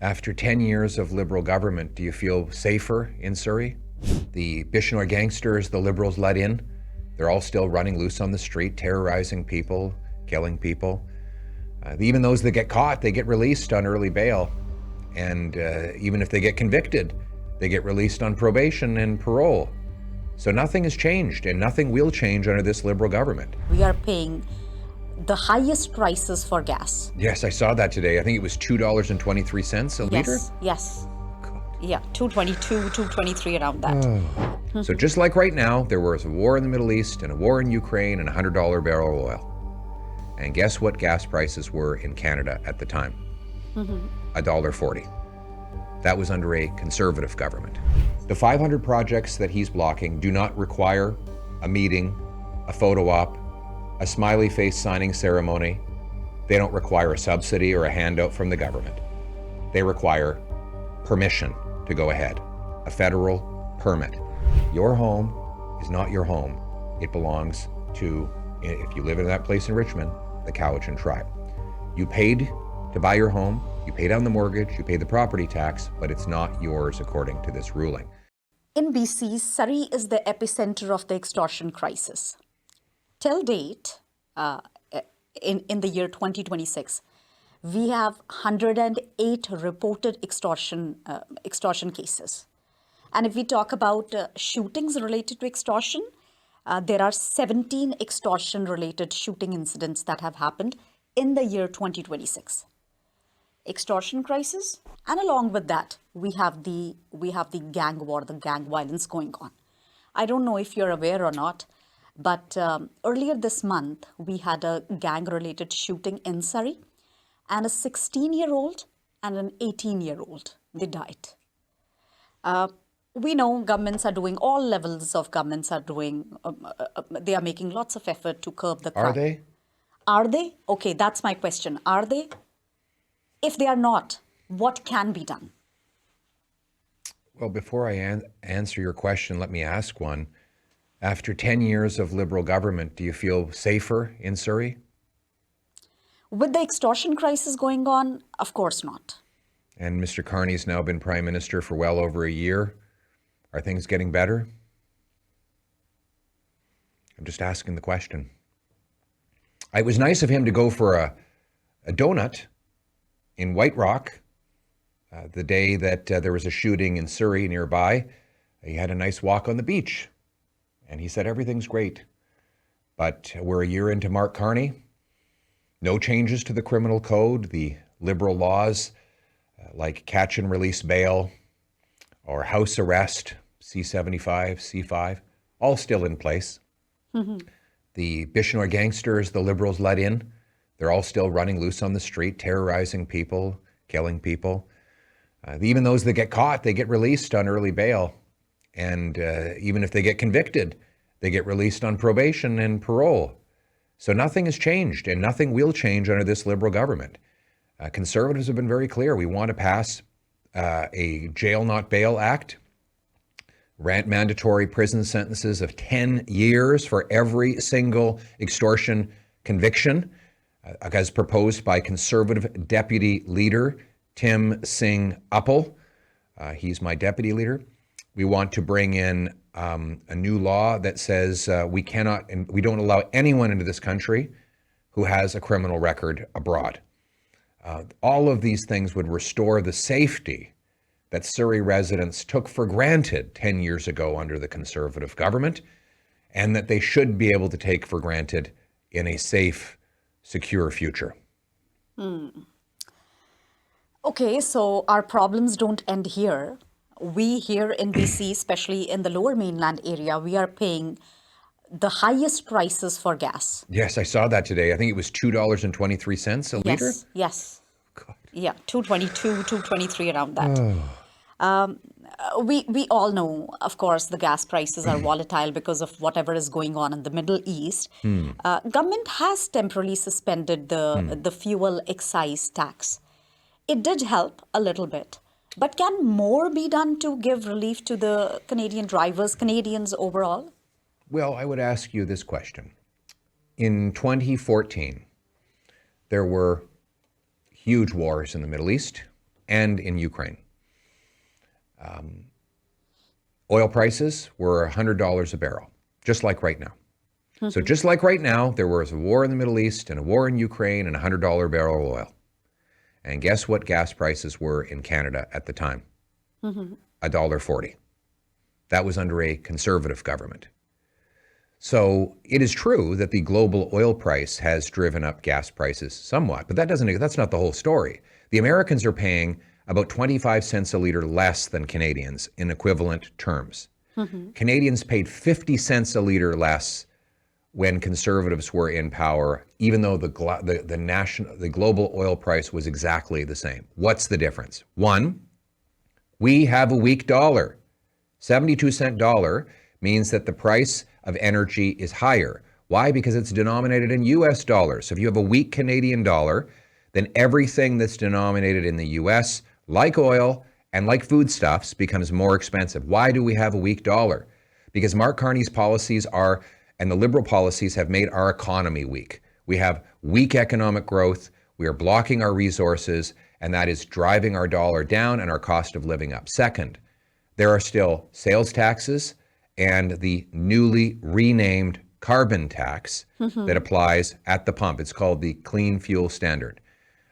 After 10 years of Liberal government, do you feel safer in Surrey? The Bishnoy gangsters the Liberals let in, they're all still running loose on the street, terrorizing people, killing people. Even those that get caught, they get released on early bail. And even if they get convicted, they get released on probation and parole. So nothing has changed, and nothing will change under this Liberal government. We are paying the highest prices for gas. Yes, I saw that today. I think it was $2.23 a liter. Yes. Yeah, 222, 223, around that. So just like right now, there was a war in the Middle East and a war in Ukraine and $100 barrel of oil. And guess what gas prices were in Canada at the time? $1.40. That was under a Conservative government. The 500 projects that he's blocking do not require a meeting, a photo op, a smiley face signing ceremony. They don't require a subsidy or a handout from the government. They require permission to go ahead, a federal permit. Your home is not your home. It belongs to, if you live in that place in Richmond, the Cowichan tribe. You paid to buy your home, you paid on the mortgage, you paid the property tax, but it's not yours according to this ruling. In BC, Surrey is the epicenter of the extortion crisis. Till date, in the year 2026, we have 108 reported extortion cases. And if we talk about shootings related to extortion, there are 17 extortion-related shooting incidents that have happened in the year 2026. Extortion crisis, and along with that, we have the gang war, the gang violence going on. I don't know if you're aware or not, but earlier this month, we had a gang-related shooting in Surrey, and a 16-year-old and an 18-year-old, they died. We know governments are doing, all levels of governments are doing, they are making lots of effort to curb the crime. Are they? Are they? Okay, that's my question. Are they? If they are not, what can be done? Well, before I answer your question, let me ask one. After 10 years of Liberal government, do you feel safer in Surrey? With the extortion crisis going on, of course not. And Mr. Carney's now been Prime Minister for well over a year. Are things getting better? I'm just asking the question. It was nice of him to go for a donut in White Rock the day that there was a shooting in Surrey nearby. He had a nice walk on the beach, and he said everything's great. But we're a year into Mark Carney. No changes to the criminal code, the Liberal laws like catch and release bail or house arrest, C-75, C-5, all still in place. The Bishnoy gangsters the Liberals let in, they're all still running loose on the street, terrorizing people, killing people. Even those that get caught, they get released on early bail. And even if they get convicted, they get released on probation and parole. So nothing has changed, and nothing will change under this Liberal government. Conservatives have been very clear. We want to pass a jail not bail act, mandatory prison sentences of 10 years for every single extortion conviction, as proposed by Conservative Deputy Leader Tim Singh Uppal. He's my deputy leader. We want to bring in a new law that says we cannot and we don't allow anyone into this country who has a criminal record abroad. All of these things would restore the safety that Surrey residents took for granted 10 years ago under the Conservative government, and that they should be able to take for granted in a safe, secure future. Okay, so our problems don't end here. We here in BC, especially in the lower mainland area, we are paying the highest prices for gas. Yes, I saw that today. I think it was $2.23 a liter? Yes. God. Yeah, 222, 223, around that. We all know, of course, the gas prices are volatile because of whatever is going on in the Middle East. Government has temporarily suspended the fuel excise tax. It did help a little bit. But can more be done to give relief to the Canadian drivers, Canadians overall? Well, I would ask you this question. In 2014, there were huge wars in the Middle East. and in Ukraine. Oil prices were $100 a barrel, just like right now. So just like right now, there was a war in the Middle East and a war in Ukraine and $100 barrel of oil. And guess what gas prices were in Canada at the time? $1.40. That was under a conservative government. So it is true that the global oil price has driven up gas prices somewhat, but that's not the whole story. The Americans are paying about 25 cents a liter less than Canadians in equivalent terms. Canadians paid 50 cents a liter less when conservatives were in power, even though the global oil price was exactly the same. What's the difference? One, we have a weak dollar. 72-cent dollar means that the price of energy is higher. Why? Because it's denominated in US dollars. So if you have a weak Canadian dollar, then everything that's denominated in the US, like oil and like foodstuffs, becomes more expensive. Why do we have a weak dollar? Because Mark Carney's policies and the Liberal policies have made our economy weak. We have weak economic growth, we are blocking our resources, and that is driving our dollar down and our cost of living up. Second, there are still sales taxes and the newly renamed carbon tax that applies at the pump. It's called the Clean Fuel Standard.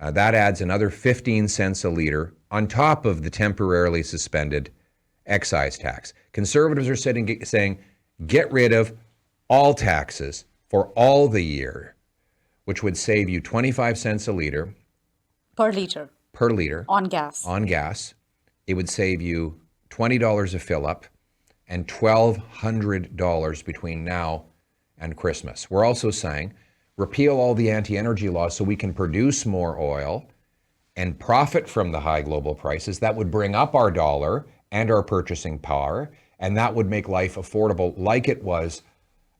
That adds another 15 cents a liter on top of the temporarily suspended excise tax. Conservatives are saying, get rid of all taxes for all the year, which would save you 25 cents a liter. Per liter. On gas. It would save you $20 a fill up and $1,200 between now and Christmas. We're also saying repeal all the anti-energy laws so we can produce more oil and profit from the high global prices. That would bring up our dollar and our purchasing power, and that would make life affordable like it was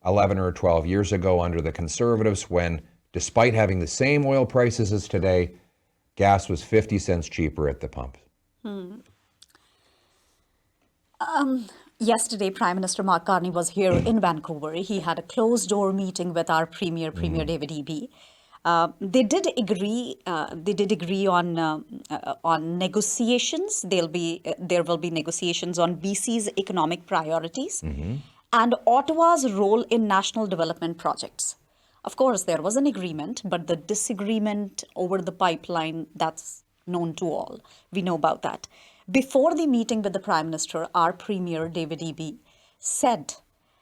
11 or 12 years ago under the Conservatives when, despite having the same oil prices as today, gas was 50 cents cheaper at the pump. Yesterday, Prime Minister Mark Carney was here in Vancouver. He had a closed-door meeting with our Premier David Eby. They did agree. On negotiations. There will be negotiations on BC's economic priorities and Ottawa's role in national development projects. Of course, there was an agreement, but the disagreement over the pipeline, that's known to all. We know about that. Before the meeting with the Prime Minister, our Premier David Eby said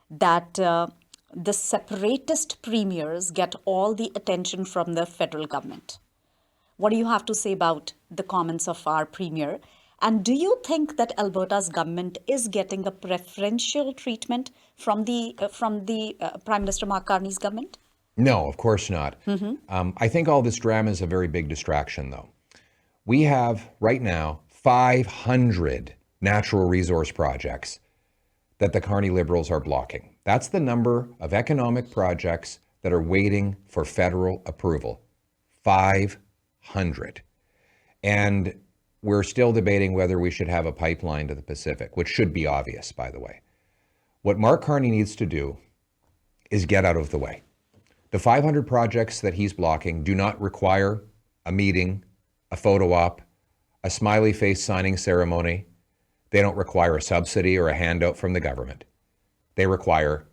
that the separatist premiers get all the attention from the federal government. What do you have to say about the comments of our Premier? And do you think that Alberta's government is getting a preferential treatment from the Prime Minister Mark Carney's government? No, of course not. I think all this drama is a very big distraction, though. We have right now 500 natural resource projects that the Carney Liberals are blocking. That's the number of economic projects that are waiting for federal approval. 500. And we're still debating whether we should have a pipeline to the Pacific, which should be obvious, by the way. What Mark Carney needs to do is get out of the way. The 500 projects that he's blocking do not require a meeting, a photo op, a smiley face signing ceremony. They don't require a subsidy or a handout from the government. They require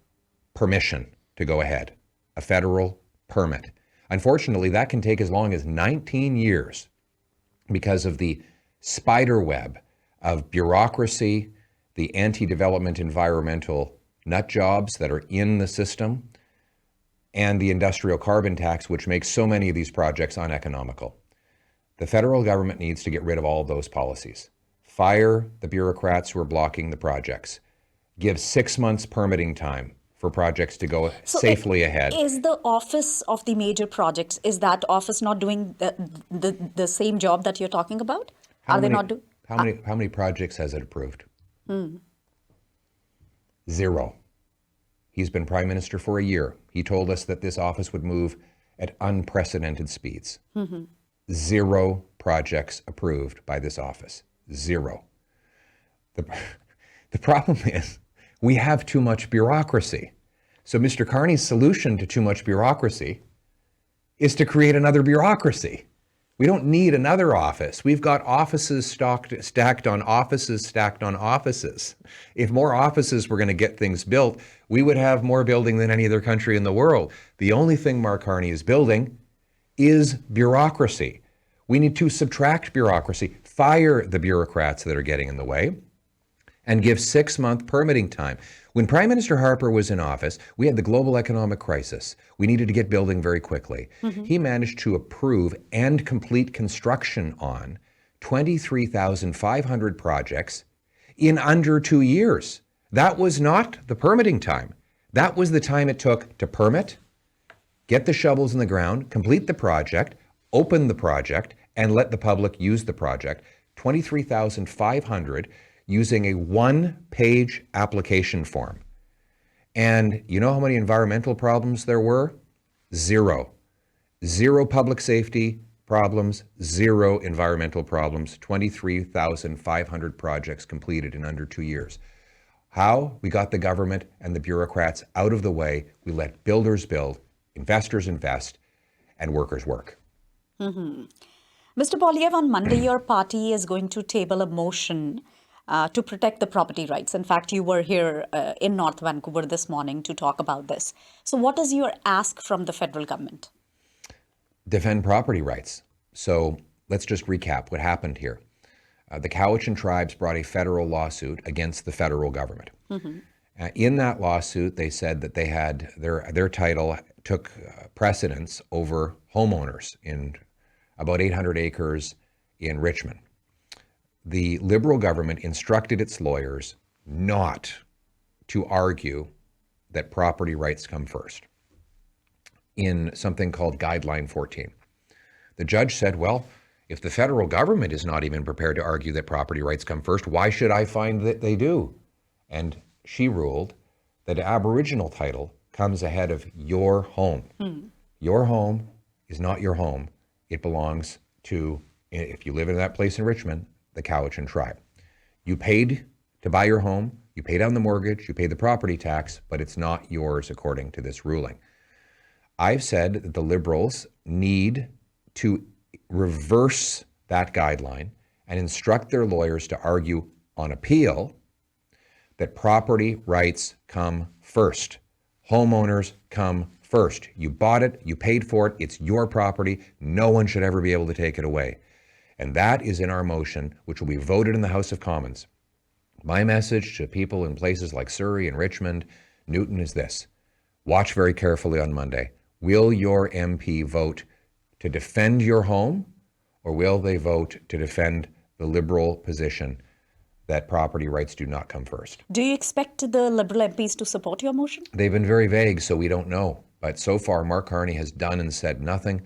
permission to go ahead, a federal permit. Unfortunately, that can take as long as 19 years because of the spider web of bureaucracy, the anti-development environmental nut jobs that are in the system, and the industrial carbon tax, which makes so many of these projects uneconomical. The federal government needs to get rid of all of those policies. Fire the bureaucrats who are blocking the projects. Give 6 months permitting time for projects to go safely ahead. Is the office of the major projects, is that office not doing the same job that you're talking about? How many projects has it approved? 0. He's been Prime Minister for a year. He told us that this office would move at unprecedented speeds. 0 projects approved by this office. 0. The problem is we have too much bureaucracy. So Mr. Carney's solution to too much bureaucracy is to create another bureaucracy, We don't need another office. We've got offices stacked on offices, stacked on offices. If more offices were going to get things built, we would have more building than any other country in the world. The only thing Mark Carney is building is bureaucracy. We need to subtract bureaucracy, fire the bureaucrats that are getting in the way, and give 6-month permitting time. When Prime Minister Harper was in office, we had the global economic crisis. We needed to get building very quickly. He managed to approve and complete construction on 23,500 projects in under 2 years. That was not the permitting time. That was the time it took to permit, get the shovels in the ground, complete the project, open the project, and let the public use the project. 23,500 using a 1-page application form. And you know how many environmental problems there were? 0. 0 public safety problems, 0 environmental problems, 23,500 projects completed in under 2 years. How? We got the government and the bureaucrats out of the way. We let builders build, investors invest, and workers work. Mr. Poilievre, on Monday, your party is going to table a motion to protect the property rights. In fact, you were here in North Vancouver this morning to talk about this. So what is your ask from the federal government? Defend property rights. So let's just recap what happened here. The Cowichan tribes brought a federal lawsuit against the federal government. In that lawsuit, they said that they had their title took precedence over homeowners in about 800 acres in Richmond. The Liberal government instructed its lawyers not to argue that property rights come first in something called Guideline 14. The judge said, well, if the federal government is not even prepared to argue that property rights come first, why should I find that they do? And she ruled that Aboriginal title comes ahead of your home. Your home is not your home. It belongs to, if you live in that place in Richmond, the Cowichan tribe. You paid to buy your home, you pay down the mortgage, you pay the property tax, but it's not yours according to this ruling. I've said that the Liberals need to reverse that guideline and instruct their lawyers to argue on appeal that property rights come first. Homeowners come first. You bought it, you paid for it, it's your property. No one should ever be able to take it away. And that is in our motion, which will be voted in the House of Commons. My message to people in places like Surrey and Richmond, Newton is this. Watch very carefully on Monday. Will your MP vote to defend your home, or will they vote to defend the Liberal position that property rights do not come first? Do you expect the Liberal MPs to support your motion? They've been very vague, so we don't know. But so far, Mark Carney has done and said nothing.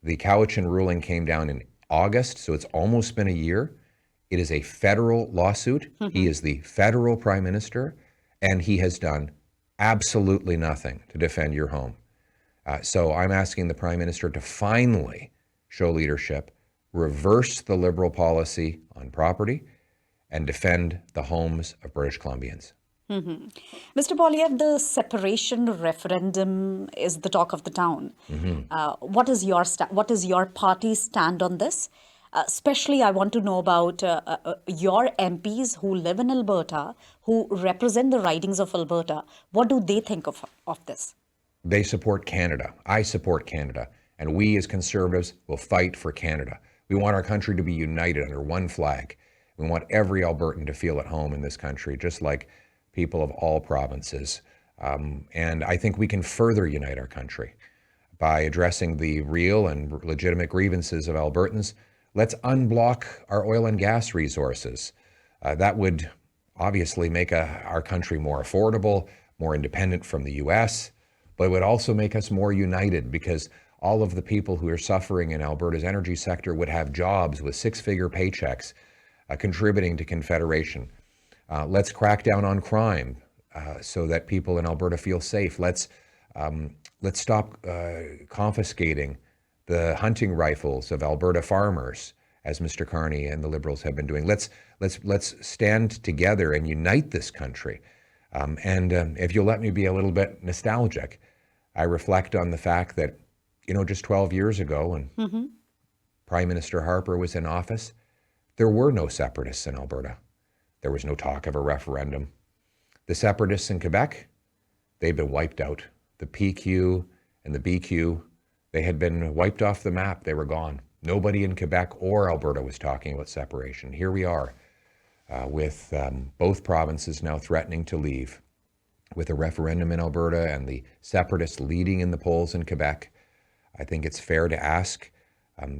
The Cowichan ruling came down in August, so it's almost been a year. It is a federal lawsuit. He is the federal prime minister, and he has done absolutely nothing to defend your home. So I'm asking the prime minister to finally show leadership, reverse the Liberal policy on property, and defend the homes of British Columbians. Mr. Poilievre, the separation referendum is the talk of the town. What is your party's stand on this? Especially, I want to know about your MPs who live in Alberta, who represent the ridings of Alberta. What do they think of this? They support Canada. I support Canada. And we as Conservatives will fight for Canada. We want our country to be united under one flag. We want every Albertan to feel at home in this country, just like people of all provinces. And I think we can further unite our country by addressing the real and legitimate grievances of Albertans. Let's unblock our oil and gas resources. That would obviously make our country more affordable, more independent from the US, but it would also make us more united because all of the people who are suffering in Alberta's energy sector would have jobs with 6-figure paychecks contributing to Confederation. Let's crack down on crime so that people in Alberta feel safe. Let's stop confiscating the hunting rifles of Alberta farmers, as Mr. Carney and the Liberals have been doing. Let's stand together and unite this country. And if you'll let me be a little bit nostalgic, I reflect on the fact that, just 12 years ago, and Prime Minister Harper was in office, there were no separatists in Alberta. There was no talk of a referendum. The separatists in Quebec, they'd been wiped out. The PQ and the BQ, they had been wiped off the map. They were gone. Nobody in Quebec or Alberta was talking about separation. Here we are with both provinces now threatening to leave, with a referendum in Alberta and the separatists leading in the polls in Quebec. I think it's fair to ask,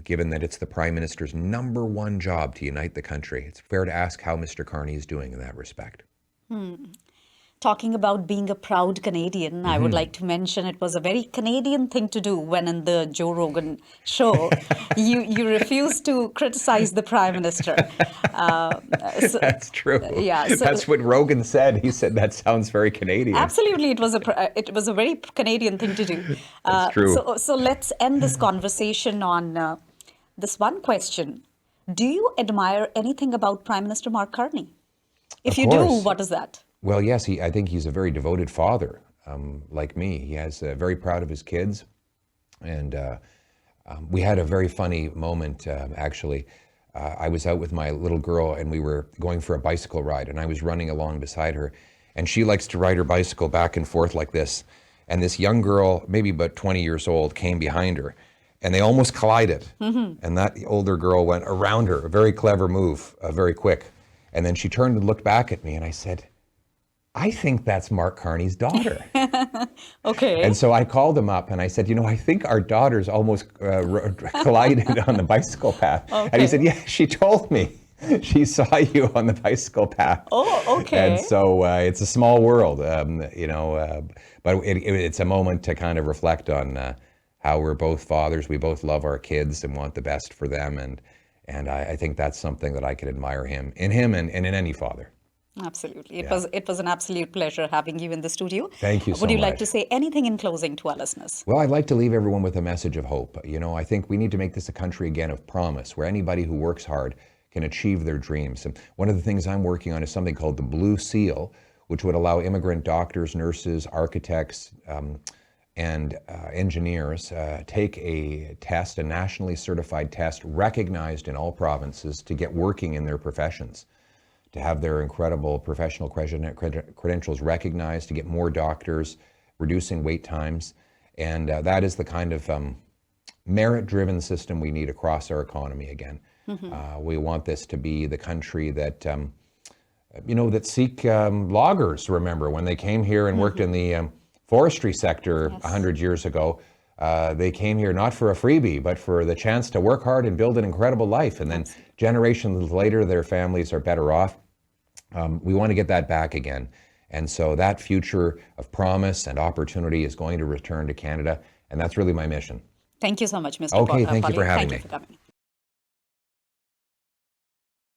given that it's the Prime Minister's number one job to unite the country, it's fair to ask how Mr. Carney is doing in that respect. Talking about being a proud Canadian, I would like to mention it was a very Canadian thing to do when in the Joe Rogan show, you refused to criticize the Prime Minister. That's true. Yeah, that's what Rogan said. He said that sounds very Canadian. Absolutely, it was a very Canadian thing to do. That's true. So let's end this conversation on this one question. Do you admire anything about Prime Minister Mark Carney? If you do, what is that? Well, yes, I think he's a very devoted father, like me. He has very proud of his kids. And we had a very funny moment, actually. I was out with my little girl and we were going for a bicycle ride and I was running along beside her. And she likes to ride her bicycle back and forth like this. And this young girl, maybe about 20 years old, came behind her and they almost collided. And that older girl went around her, a very clever move, very quick. And then she turned and looked back at me and I said, I think that's Mark Carney's daughter. Okay. And so I called him up and I said, I think our daughters almost collided on the bicycle path. Okay. And he said, yeah, she told me. She saw you on the bicycle path. Oh, okay. And so it's a small world, but it's a moment to kind of reflect on how we're both fathers. We both love our kids and want the best for them. And I think that's something that I can admire in him and in any father. Absolutely. It was an absolute pleasure having you in the studio. Thank you so much. Would you like to say anything in closing to our listeners? Well, I'd like to leave everyone with a message of hope. I think we need to make this a country again of promise, where anybody who works hard can achieve their dreams. And one of the things I'm working on is something called the Blue Seal, which would allow immigrant doctors, nurses, architects, and engineers take a test, a nationally certified test recognized in all provinces to get working in their professions, to have their incredible professional credentials recognized, to get more doctors, reducing wait times. And that is the kind of merit-driven system we need across our economy again. We want this to be the country that, that seek loggers, remember, when they came here and worked in the forestry sector 100 years ago. They came here not for a freebie, but for the chance to work hard and build an incredible life. And then generations later, their families are better off. We want to get that back again. And so that future of promise and opportunity is going to return to Canada. And that's really my mission. Thank you so much, Mr. Okay, thank you for having me. Thank you for coming.